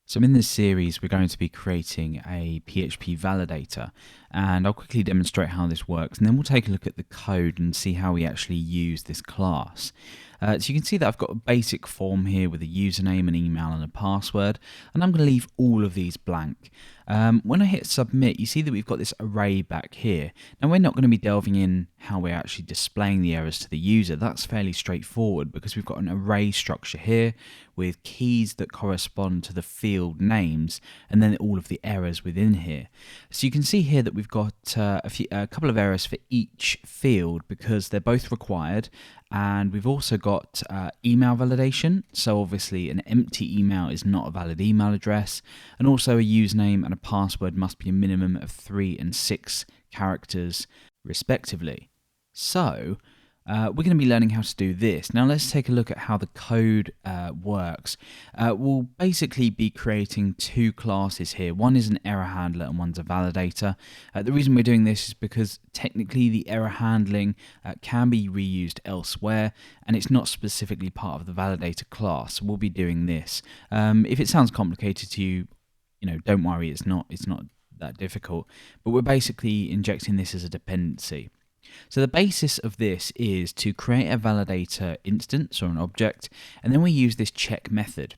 So in this series, we're going to be creating a PHP Validator, and I'll quickly demonstrate how this works, and then we'll take a look at the code and see how we actually use this class. So you can see that I've got a basic form here with a username, an email, and a password, and I'm going to leave all of these blank. When I hit submit, you see that we've got this array back here. Now we're not going to be delving in how we're actually displaying the errors to the user. That's fairly straightforward because we've got an array structure here with keys that correspond to the field names and then all of the errors within here. So you can see here that we've got a couple of errors for each field because they're both required, and we've also got email validation. So obviously an empty email is not a valid email address, and also a username and a password must be a minimum of 3 and 6 characters respectively. So we're going to be learning how to do this. Now let's take a look at how the code works. We'll basically be creating two classes here. One is an error handler and one's a validator. The reason we're doing this is because technically the error handling can be reused elsewhere, and it's not specifically part of the validator class. So we'll be doing this. If it sounds complicated to you, don't worry, it's not that difficult. But we're basically injecting this as a dependency. So the basis of this is to create a validator instance or an object, and then we use this check method.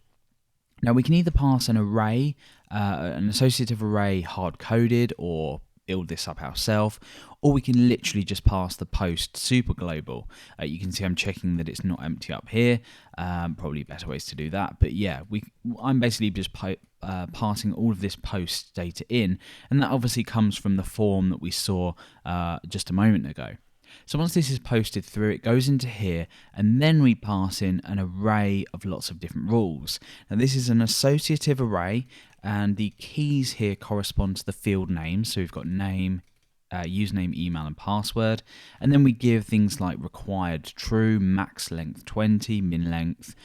Now we can either pass an array, an associative array hard-coded, or build this up ourselves, or we can literally just pass the post super global. You can see I'm checking that it's not empty up here. Probably better ways to do that, but yeah, I'm basically just passing all of this post data in, and that obviously comes from the form that we saw just a moment ago. So once this is posted through, it goes into here, and then we pass in an array of lots of different rules. Now this is an associative array, and the keys here correspond to the field names. So we've got name, username, email, and password, and then we give things like required true, max length 20, min length,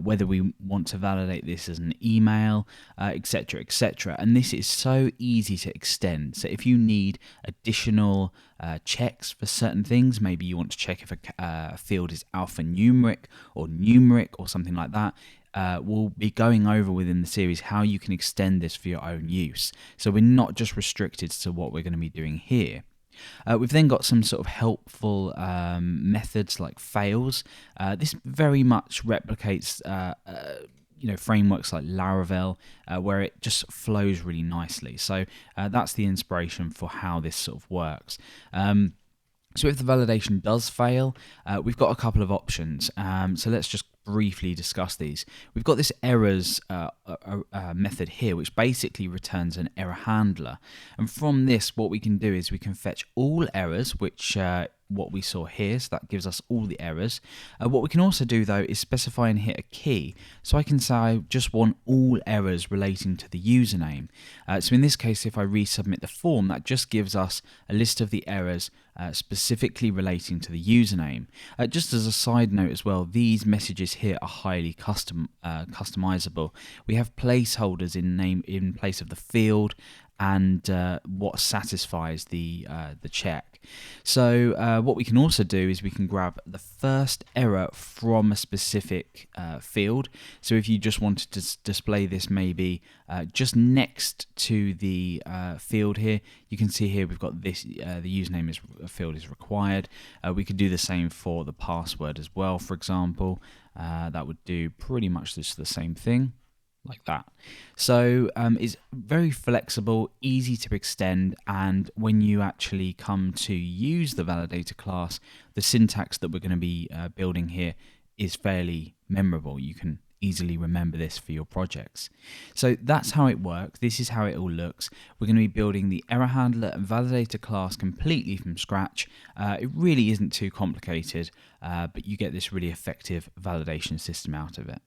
whether we want to validate this as an email, etc., etc. And this is so easy to extend. So if you need additional checks for certain things, maybe you want to check if a field is alphanumeric or numeric or something like that, we'll be going over within the series how you can extend this for your own use. So we're not just restricted to what we're going to be doing here. We've then got some sort of helpful methods like fails. This very much replicates frameworks like Laravel, where it just flows really nicely. So that's the inspiration for how this sort of works. So if the validation does fail, we've got a couple of options. So let's just briefly discuss these. We've got this errors method here, which basically returns an error handler. And from this, what we can do is we can fetch all errors, which what we saw here, so that gives us all the errors. What we can also do though is specify and hit a key. So I can say I just want all errors relating to the username. So in this case, if I resubmit the form, that just gives us a list of the errors specifically relating to the username. Just as a side note as well, these messages here are highly customizable. We have placeholders in place of the field and what satisfies the check. So what we can also do is we can grab the first error from a specific field. So if you just wanted to display this maybe just next to the field here, you can see here we've got this, the username field is required. We could do the same for the password as well, for example. That would do pretty much just the same thing, like that. So it's very flexible, easy to extend, and when you actually come to use the validator class, the syntax that we're going to be building here is fairly memorable. You can easily remember this for your projects. So that's how it works. This is how it all looks. We're going to be building the error handler and validator class completely from scratch. It really isn't too complicated, but you get this really effective validation system out of it.